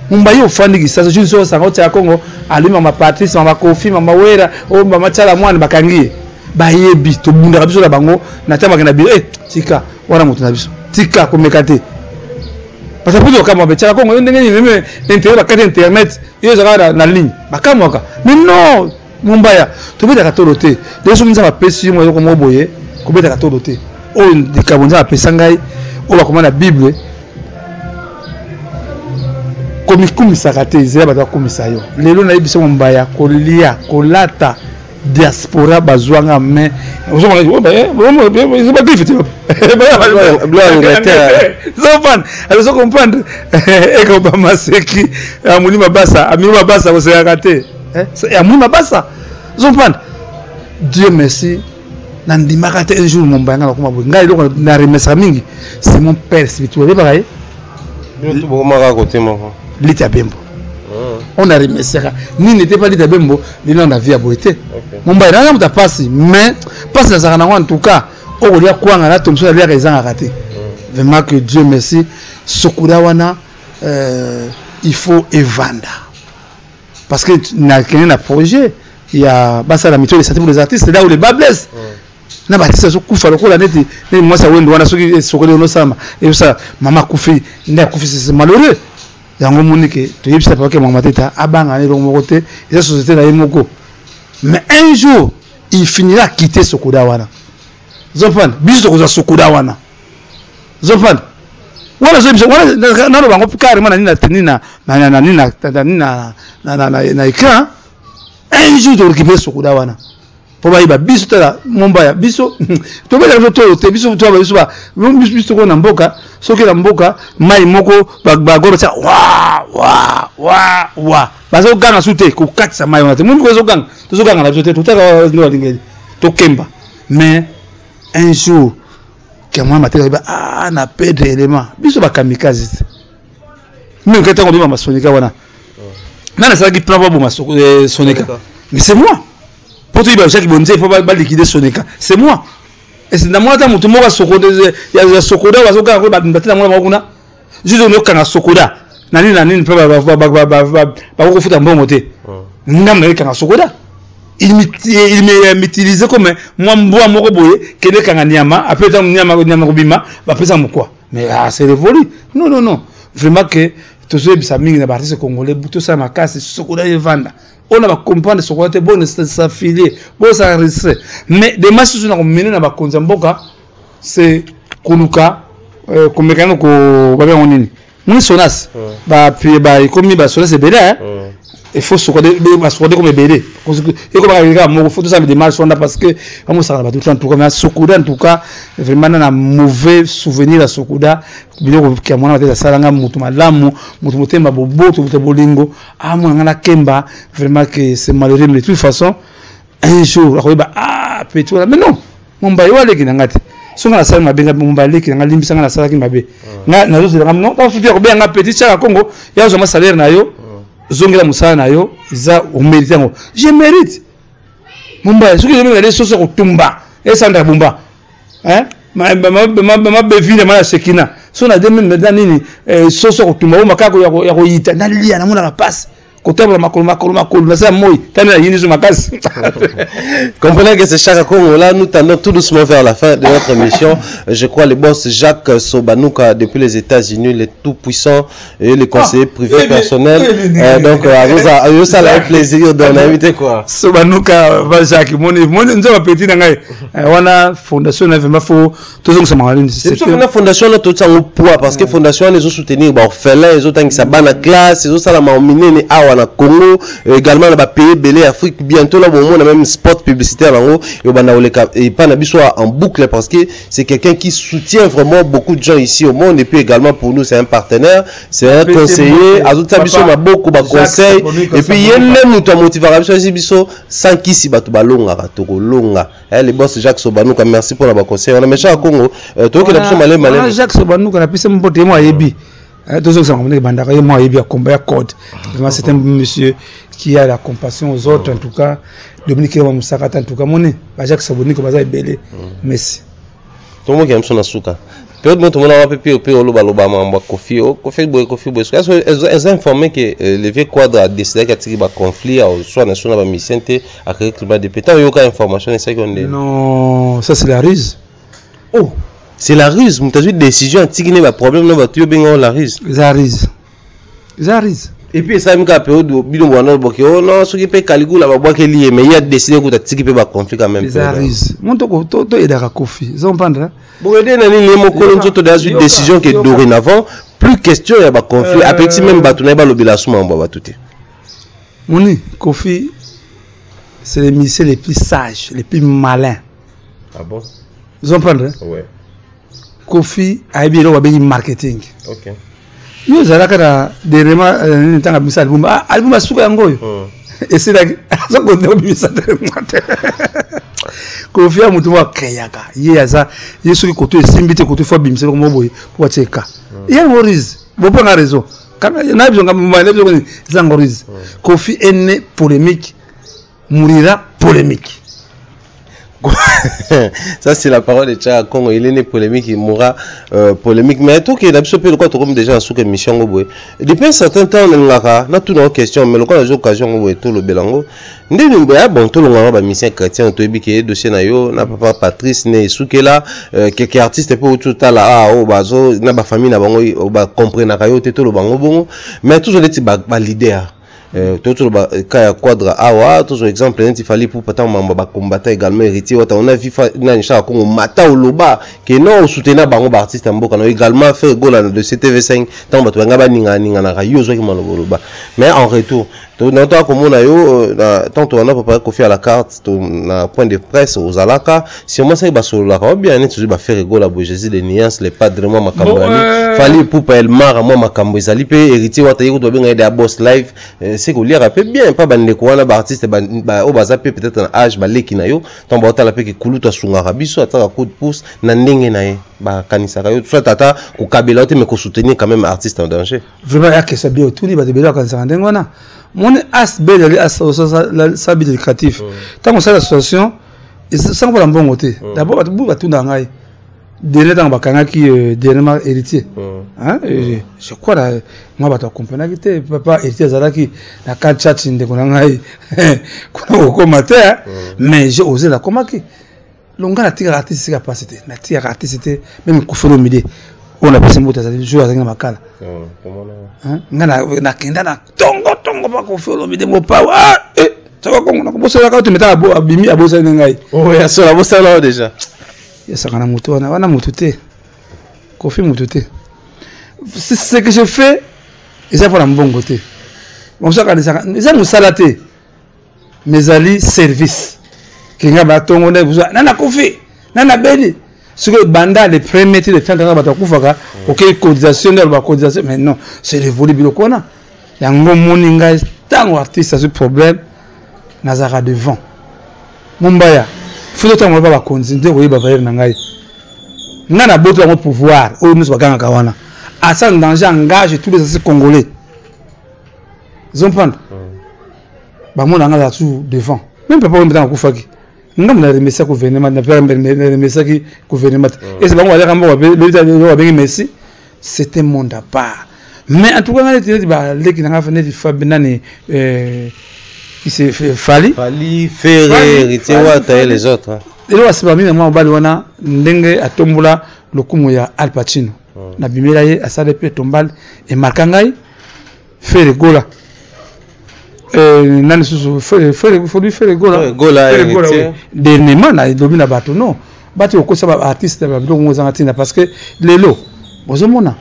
Mumbaya ofandi kisaso juste so sanga Tchaka Congo alima ma Patrice ma Kofi ma Wera o ma Chala mwana bakangie. Ba yebi to bunda biso la bango na tama kana bi tika wana mutu na biso. Tika ko mekate. Parce que kama Tchaka Congo ndenge même intérêt ba carte internet yo zaka na ligne. Bakamoka. Mais non Mumbaya to beta katolote. Deso mza ba pesi mo ko moboye ko beta katolote. O ndikabonza pesa ngai o ba komana Bible. Komisa kate zera ba komisa yo. Lelo na yebisa Mumbaya kolia kolata diaspora bazwanga mais ozo ba c'est pas difficile. Zofan, alors comprendre et ko ba maseki amuni mabasa, ami mabasa ko se kate. C'est amuni mabasa. Zofan. Dieu merci. Nandimaka te un jour Mumbaya ngala kuma bo. Ngai loko na remesa mingi. C'est mon père spirituel ba kai. Yo to bo maka côté moko. Lita Bembo. On a remercié. Ni n'était pas Lita Bembo, ni on a vu à Boité. Mumbaya n'a pas passé, mais passe la Sarana en tout cas. On a quoi en a tom sur les raisons à rater. Vraiment que Dieu merci. Sokura wana il faut évanda. Parce que n'a qu'un projet. Il y a basa la méthode pour les artistes, c'est là où les bas blessent. Na batisa so kufa lokola neti ni mwasa wendo wana soki sokole no sama. Et ça mama kufi, nda kufi c'est malheureux. Yango monike to yebisa pa ke mama teta abanga ne longo côté et société na yemoko mais un jour il finira quitter Sokoda wana Zofan biso ko za Sokoda wana Zofan wala zo biso wala na lo bango carrément na nina na écran un jour de récupérer Sokoda wana pour ba biso tala Mumbaya biso to bela to te biso to ba biso ba biso ko na mboka soki na mboka mai moko ba goro cha wa bazo ganga sute ko katsa mai wana mungu zo ganga na biso te to taka ndo lingeli to kemba mais un jour moi matin ah na perdre élément biso ba kamikaze mais quand on dit ma sonika wana nana ça qui prend pas bon sonika mais c'est moi pour toi il va chaque bonne faut pas liquider sonika c'est moi et c'est dans moi ta mutu moka sokoda ya sokoda wazoka ko ba ndati na moi kuna juste on okanga sokoda nani ba ko futa mbongo te ngam na kanga sokoda il m'utilisait comme moi mboa moko boye kede kanga nyama après ta nyama ko bima ba pesa mukwa mais c'est révolu non vraiment que tous ceux qui mingi na artistes congolais tout ça ma casse sokoda vanda on a comprendre sokoda te bon s'affilier bon ça risque mais des matchs sur na mener na ba konza mboka c'est kuluka comme quand ko ba bien onini mon sonas ba comme ba sonas c'est belé il faut se regarder comme bébé parce que et comme regarder mon faut tout ça me démarche on a parce que comme ça va tout en tout cas mais Sokoda en tout cas vraiment un mauvais souvenir à Sokoda biloko qui a mona tete salanga mutu malamu mutu mutemba bobo to bolingo ah moi ngana kemba vraiment que c'est malheureux mais de toute façon un jour ah petit mais non mon bayo wale kinangati songa la salle mabenga mumbale ki ngala limbisa ngala sala ki mabe na zo ngam non ta futur bien nga petit cha Congo ya zo ma salaire na yo zongela musala na yo za o mérite ngo je mérite mumba soki yo ngala soso ko tumba e sanda bumba ma bevile ma sekina so na demi maintenant nini soso ko tumba o makako ya ko yita na lia na mona la passe kotable makolo na ça moi tana yini zo makasi. Comprenez que c'est Chaka Congo là, nous tendons tout doucement vers la fin de notre émission. Je crois le boss Jacques Sobanouka depuis les États-Unis, les tout puissants et les conseillers privés personnels. Donc ça a un plaisir d'en inviter quoi. Sobanouka va Jacques mon nzo va petit ngai. Wana fondation na vraiment faut toujours ça malin. C'est une fondation là tout ça au poids parce que fondation les autres soutenir ba orphelins, les autres qui ça bana classe, les autres ça la maominer ni awa na Congo également na ba pays belé Afrique bientôt là bon on a même spot publicitaire en haut et pas n'habitué en boucle parce que c'est quelqu'un qui soutient vraiment beaucoup de gens ici au monde et puis également pour nous c'est un partenaire, c'est un conseiller, azuta biso ma beaucoup ba conseil et puis yene mutu motivera biso biso sans qui si batu balonga katoko longa les boss Jacques Sobanouka merci pour la ba conseil on a méchant à Congo toi qui l'as malé Jacques Sobanouka na pisse mbote moi yebi tous ceux qui bandaka moi yebi a combat code vraiment c'est un monsieur qui a la compassion aux autres en tout cas Dominique Moussakata en tout cas mon Jacques Sobanouka baza belé merci tout le monde qui aime son asuka peut-être tout le monde a peu loba mamba Kofi boy est informé que le vieux quadre a décidé qu'il y a un conflit soit national ba mission à créer climat de pétant yoka information c'est ça qu'on dit non ça c'est la ruse oh c'est la ruse tu as vu décision antigné ba problème non tu bien la ruse et puis ça même période bino bwana boki oh non ce qui peut Caligula ba boki lié mais il a décidé que tu peut ba conflit quand même la ruse mon to edaka Kofi ils ont prendre bon aider nani les mo kolon to da une décision qui est dorénavant plus question il y a ba conflit après même ba tuna ba lobela suma ba tout moni Kofi c'est les ministres les plus sages les plus malins ah bon ils ont prendre ouais Kofi a bien le marketing. OK. Nous allons faire des remarques dans le album. Album suka yango yo. Et c'est là ça qu'on doit bien ça. Kofi a mutu wa kayaka. Yeza yesu côté simbité côté fo bimse ko mo boy pour cheka. Il y a une raison. Bon pas raison. Quand na besoin ngam na besoin za raison. Kofi est né polémique. Mourira polémique. Ça c'est la parole de Chaka Congo, il est né polémique, il mourra polémique mais tout qui est d'habitude peu quoi comme déjà sous émission depuis un certain temps on a tout nos questions mais le cas des occasions tout le belango ndeni bon tout le monde ba mission chrétien to ebi dossier na yo na papa Patrice né soukela quelques artistes pour tout à la bazo na ba famille na bango ba comprendre ka yo tout le bango bongo mais toujours les ba leader tout le cas quadre awa tout exemple il fallait pour pas mamba ba combattre également héritier on a vu na Chaka Congo mata oloba que non soutenir bango ba artiste mboka également faire gola de CTV5 tant ba nga ba ninga na rayo zo ki maloba mais en retour donc comme on a yo tant on a préparé Kofi à la carte na point de presse aux alaka si on ça ba solo la bien tu ba faire gola bo Jésus les nuances les pas vraiment makambani Fali Poupa Elmar moi makambo ezali pe héritier wata yiko to benga de boss live c'est que lire peu bien pas bande ko wana ba artiste ba o baza pe peut-être un âge ba leki na yo ton ba otala pe ke kuluta sunga biso ataka coup de pouce na ndenge na ye ba kanisa ka yo soit tata ko kabela te mais ko soutenir quand même artiste en danger vraiment ya que ça bien tout ni ba de bela kanisa ndenge wana mon as bel as ça bi éducatif tant ça l'association et ça pas bon côté d'abord ba tout na ngai dernier temps bakanga qui dernièrement héritier hein je crois là moi ba to comprendre que papa héritier zalaki na ka chat ndeko na ngai kuna ko matin mais j'ai osé la komaki longa na tika artiste capacité na tika artiste même ko folo midi on a passé mota zali jouer avec na makala hein ngana na kenda na tongo ba ko folo midi mo pa ça va comme na ko bosa ka to meta abimi abosa ngai oh ya so la bosa là déjà ça kana moto wana moto te kofi moto te c'est ce que je fais et ça pour la mbongo te bon ça kana ça musala te mes ali service kinga batongo na buza nana kofi nana beni ce que banda les premiers de faire kana batakufaka OK cotisation de la cotisation mais non c'est le volet bilokona yango moninga tango artiste ce problème nazara devant Mumbaya faut que on va continuer oui ba faire nangai ngana boto mon pouvoir o nous baganga kawana à ça danger engage tous les assis congolais ils ont prendre ba mon ngala tout devant même pas on kufaki ngam na remercier gouvernement na faire remercier qui gouvernement et c'est ba ngala kamba ba bengi merci c'était monde à part mais en tout cas ngala ti ba leki na ngafane di fabinani qui s'est Fali Ferré héritier wata et les autres et là c'est pas mine moi bali wana ndenge atombola lokumu ya Al Pacino na bimela ye asale pe tombal et markangai Ferré Gola nani susu Ferré Gola dernièrement na domina bato non bato ko ça artiste ba biloko ngozanga tina parce que lelo bozomona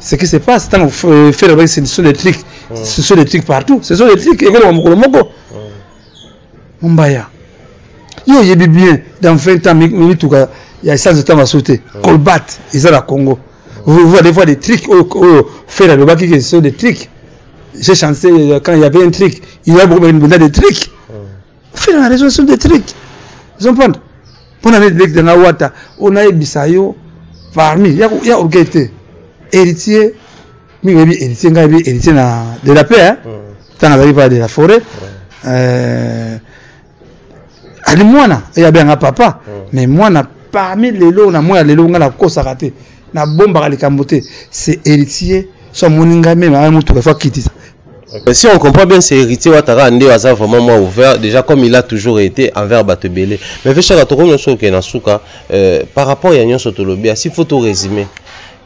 ce qui se passe tant faire avec ce sont des trucs partout ce sont des trucs et que moko Mumbaya yo yebi bien dans 20 ans mi tuka ya essence de temps à sauter Colbat ils la Congo vous voyez des fois des trucs faire le baki que ce sont des trucs j'ai chanté quand il y avait un truc il y a beaucoup de trucs faire la raison sont des trucs ils ont prendre pour aller avec dans la wata on a bisayo parmi il y a orgueillité héritier mi yebi héritier ngabi héritier na de la paix hein tant arrive pas de la forêt ali mwana ya benga papa mais mwana parmi les lots na moi les lots ngala kosa raté na bomba ali kambote c'est héritier so moninga même à mutu fois quitter. Si on comprend bien, c'est héritier Ouattara Ndé Aza vraiment moi ouvert déjà comme il a toujours été envers Batebele. Mais fait cher comme nous que na suka par rapport à Yann Sotolobia, si faut tout résumer.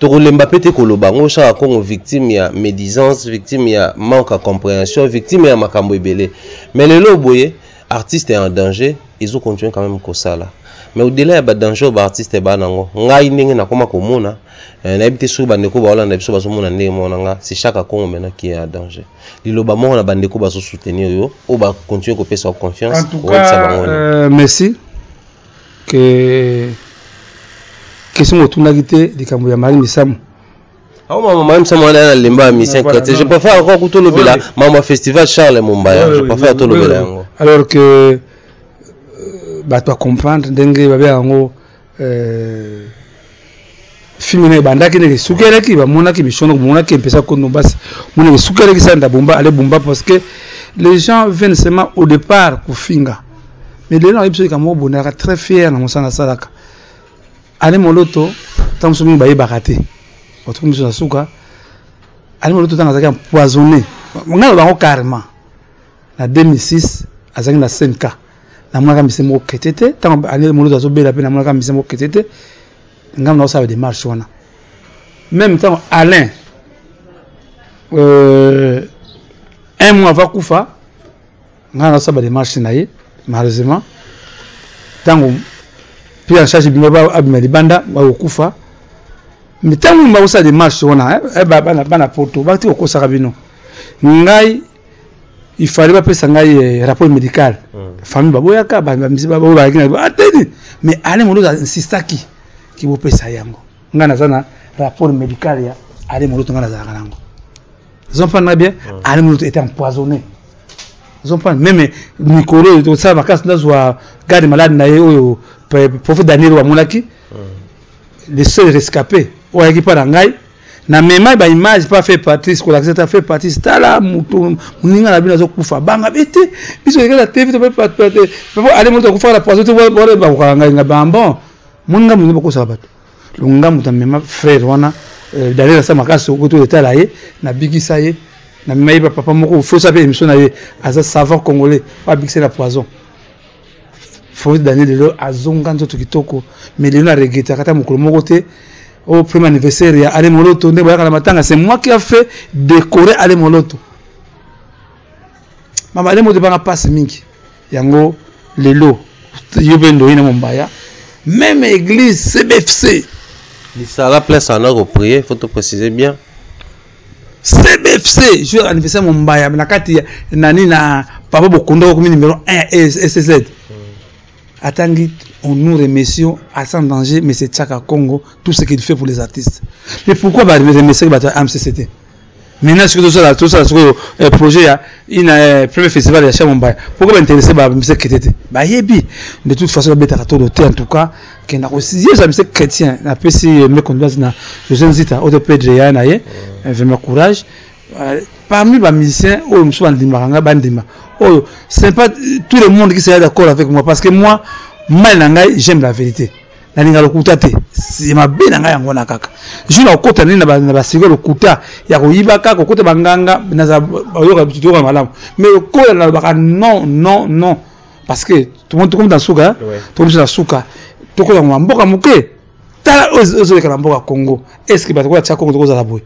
Tokolemba pete kolobango cha Congo victime ya médisance, victime ya manque à compréhension, victime ya makambo ebele. Mais le loboye artiste est en danger, ils ont continué quand même comme ça là. Mais au-delà de danger ba artiste ba nango, ngai ndenge na koma komona, na ebite sur bandeko ba Hollande biso bazomona ndenge monanga, c'est chaque Congo maintenant qui est en danger. Liloba mo na bandeko bazo soutenir yo, o ba continuer ko pesa confiance. En tout cas, merci que question otunagite likambo ya Marie Misamu. Ah maman même ça moi là lemba mission côté je préfère encore couteau le bela maman festival Charles Mumbaya je préfère tout le bela alors que ba toi comprendre ndenge ba ba ngo filmé bandaki ne sukere ki ba mona ki bishono mona ki pesa ko no bas mona ki sukere ki sanda bomba aller bomba parce que les gens viennent seulement au départ pour finga mais les gens ils sont comme bonheur très fier na mosana salaka allez moloto tant que ba yebakate autre chose na suka allez moloto tant azaki empoisonné ngalo bango carrément na 2006 azaki na 5K na mwaka misemo ketete tant allez moloto azobela pe na mwaka misemo ketete ngam na ça des marches wana même temps Alain un mois va kufa ngam na ça des marches naie malheureusement tango puis en charge bimba abimeli banda wa kufa mais tango mba ça des marches wana bana poto bakti okosa kabino ngai il fallait pas pesa ngai rapport médical famille baboyaka ba misiba ba kina ateni mais allez mon insista qui vous pesa yango ngana sana rapport médical allez moloto ngana za kanango vous comprenez bien allez moloto était empoisonné vous comprenez même Nicolo to ça vacances ndazwa garde malade na ye oyo prophète Daniel wa monaki les seuls rescapés oya ki pa ngai na mema ba image pas fait partie ce qu'on a fait partie stala mutu muninga na bino zo kufa banga bete biso ekala TV to pas allez moloto kufa la poison to ba ko ngai ngaba bon muninga muninga ko sala bato lunga muta mema frère wana Daniel sa makasi okoto etala ye na bigisa ye na mema papa moko faut savoir émission na ye asa savant congolais pas bigisa la poison faut Daniel lelo azonga nzoto kitoko mais lelo na regrette kata mokolo moko te au premier anniversaire ya Ale Moloto nde boyaka na matanga c'est moi qui a fait décorer Ale Moloto mama Ale Moloto banga passe mingi yango lelo yobendo ina mombaya même église CBFC L'Isala place en or prier, faut te préciser bien. CBFC, jour anniversaire Mombaya, na kati nani na papa Bokondo comme numéro 1 SSZ. Attendez, on nous remercions à sans danger, mais c'est Tchaka Congo, tout ce qu'il fait pour les artistes. Mais pourquoi bah remercier à MCCT? Maintenant, ce que tout ça, ce projet, il y a un premier festival à Mombaya. Pourquoi m'intéresser à MCCT? Bah, yebi. De toute façon, le bêta en tout cas, qui n'a aussi dit à chrétien, n'a pas si me conduise na José Zita, au dépôt de Yana, vraiment courage. Parmi les musiciens, oh, je suis bandima, bandima. Oh, c'est pas tout le monde qui serait d'accord avec moi, parce que moi, j'aime la vérité. Na ninga lokuta te si mabe na ngai yango na kaka jina okota nini na ba sigo lokuta ya koyiba kaka okota banganga na za yoka bitoko malamu mais okola na baka non parce que tout le monde comme dans souka tout le monde dans souka tokola mboka muke tala ozo ka mboka Congo est-ce que batakola tcha Congo tokoza la boy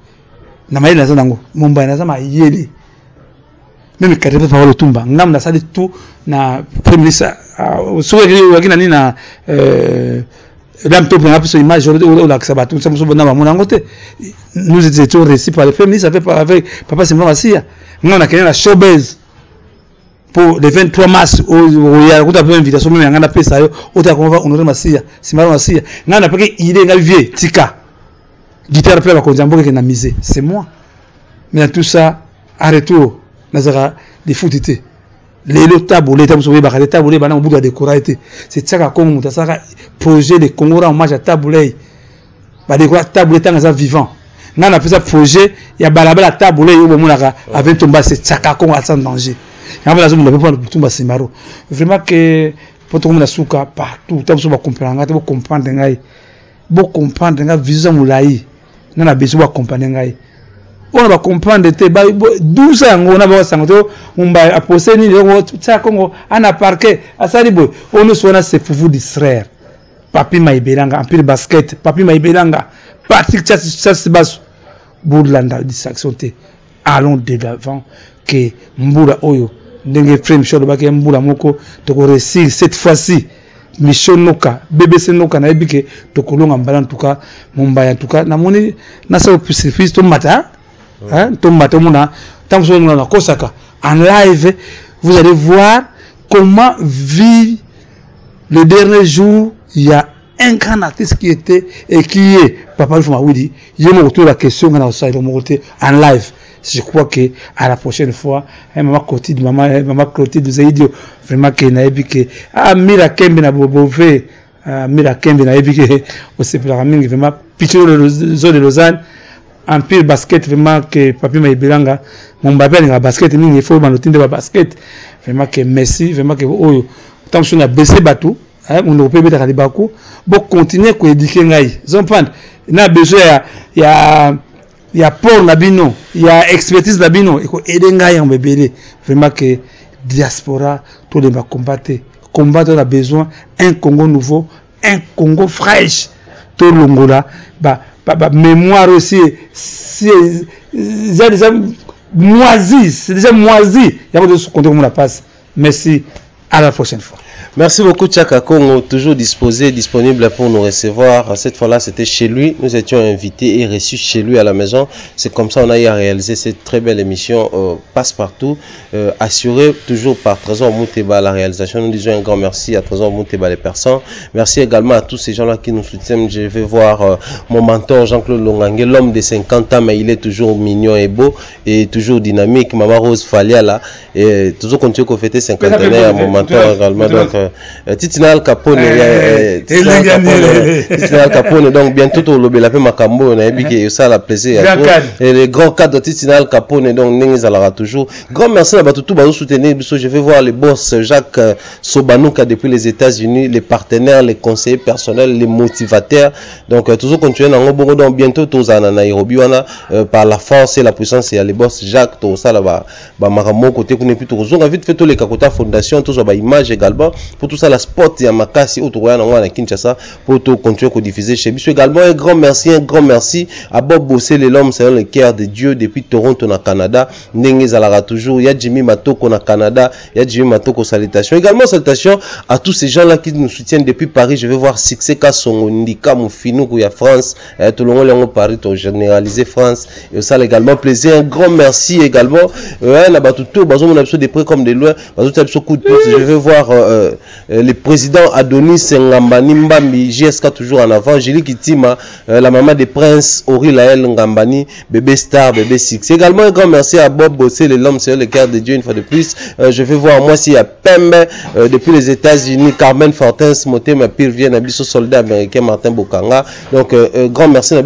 na mayi na za nango Mumbai na za mayele même kadebe pa le tumba ngam na sali tout na premier ministre souka wakina nini na là, on a pris une image où la Sabatou, nous étions récits par les féministes, avec Papa Simon Massia. Nous, on a créé la showbiz pour le 23 mars, où il y a une invitation, mais on a appelé ça, où on va honorer Massia, Simon Massia. Nous, on a pris il est vieux, Tika. Guitare, plein de Konjambo qui est misé. C'est moi. Mais tout ça, arrêtez-vous. Nazara, des foutités. Les taboulés, les taboulés, au bout de la décoration. C'est ça qu'on a ça projet de Congo en hommage à taboulé. Bah décorer taboulé tant que vivant. On a fait ça projet, il y a balabala taboulé où on a avec tomba c'est ça qu'on a sans danger. Il y a la zone de pas tomba c'est maro. Vraiment que pour tout le monde souka partout, tant que vous comprendre, vous comprendre ngai. Vous comprendre ngai vision moulaï. On a besoin de comprendre ngai. On va comprendre te ba 12 ans on a ba sangoto on va apposer ni ça Congo ana parquet asali boy on nous soit c'est pour vous distraire papi maibelanga en pile basket papi maibelanga parti ça se base bourlanda distraction te allons de l'avant que mbula oyo ndenge frame shot ba ke mbula moko to ko réussir cette fois-ci mission noka BBC noka na ebike to kolonga mbala en tout cas Mumbai en tout cas na moni na sa sacrifice to mata hein, en live, vous allez voir comment vit le dernier jour. Il y a un grand artiste qui était et qui est Papa Foumaoudi. Il y a la question en live. Je crois que à la prochaine fois, maman Clotilde, maman Clotilde, vous avez dit vraiment que naïbi que Mira Kembe na bobové, Mira Kembe naïbi que au séparaming vraiment pitcho de zone de Lausanne. En pile basket vraiment que papi maibelanga mon babel nga basket mingi il faut manotinde ba basket vraiment que merci vraiment que oyo tant que on a baissé bateau hein on peut mettre à libaku pour continuer ko éduquer ngai vous prendre na besoin il y a port na bino il y a expertise na bino et ko aider ngai en bébélé vraiment que diaspora tout les va combattre on a besoin un Congo nouveau un Congo fraîche tout l'ongola bah mémoire aussi c'est déjà moisi, c'est déjà moisi. Il y a pas de compter comment la passe. Merci, à la prochaine fois. Merci beaucoup Tchaka Congo, toujours disponible pour nous recevoir. Cette fois-là, c'était chez lui. Nous étions invités et reçus chez lui à la maison. C'est comme ça qu'on a eu à réaliser cette très belle émission Passe-Partout, assurée toujours par Trésor Mouteba la réalisation. Nous disons un grand merci à Trésor Mouteba les personnes. Merci également à tous ces gens-là qui nous soutiennent. Je vais voir mon mentor Jean-Claude Longangue, l'homme de 50 ans, mais il est toujours mignon et beau et toujours dynamique. Maman Rose Falia là, et toujours continue qu'on fêter 50 ans à mon mentor également. Donc, Titina Al Capone, donc bientôt au lobby la paix Macambo, on a dit ça la plaisir. Et les grands cadres de Titina Al Capone, donc Nengi Zalara toujours. Grand merci à tout le soutenir. Je vais voir les boss Jacques Sobanouka depuis les États-Unis, les partenaires, les conseillers personnels, les motivateurs. Donc toujours continuer dans le bon. Donc bientôt tous à Nairobi, on a par la force et la puissance, il y a les boss Jacques, tout ça là-bas, Maramo côté qu'on est plutôt. On a vite fait tous les Kakota Fondation, tout ça, image également. Pour tout ça, la sport, il y a Makasi, à Kinshasa, pour tout continuer à diffuser chez lui. Également, un grand merci à Bob Bossé, l'homme, c'est le cœur de Dieu depuis Toronto, au Canada. Nengi Zalara toujours. Il y a Jimmy Matoko au Canada. Il y a Jimmy Matoko, salutations. Également, salutations à tous ces gens-là qui nous soutiennent depuis Paris. Je vais voir Sixeka Songondika, Moufinou, il y a France. Tout le monde est en Paris, tout généralisé France. Et ça, également, plaisir. Un grand merci également. On a des près comme des loin. Je vais voir le président Adonis Ngambani Mbambi, JSK toujours en avant, Angélique Itima, la maman des princes, Ori Laël Ngambani, bébé Star, bébé Six. Également un grand merci à Bob Bossé, l'homme, c'est le cœur de Dieu une fois de plus. Je vais voir moi s'il y a Pembe depuis les États-Unis, Carmen Fortins, Moté, ma pire vient, Nabiso soldat américain Martin Bokanga. Donc grand merci à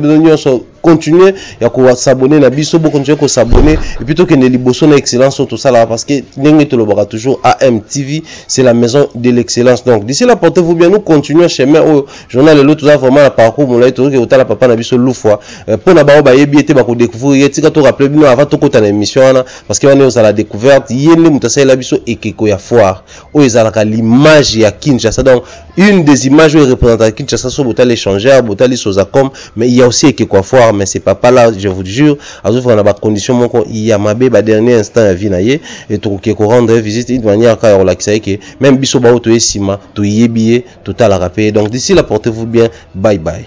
continuer à s'abonner na biso beaucoup continuer à s'abonner et plutôt que ne liboso na excellence tout ça là parce que n'engé te le bora toujours AMTV c'est la maison de l'excellence. Donc d'ici là portez-vous bien, nous continuons chemin au journal le tout ça vraiment la parcours mon là tout que otala papa na biso loufoua pour na ba ba yebi été ba ko découvrir tika to rappeler bino avant to kota na émission là parce que on est à la découverte yene mutasa la biso ekeko ya foire o ezalaka l'image ya Kinshasa. Donc une des images représentative Kinshasa so botal échangeur botal sozacom, mais il y a aussi ekeko foire. Mais c'est pas là, je vous jure, à ouvrir dans la condition il y a ma bébé dernier instant à vinailler et tout qui rendre visite de manière à relaxer que même biso ba auto esima to yebié total à rappeler. Donc d'ici là portez-vous bien, bye bye.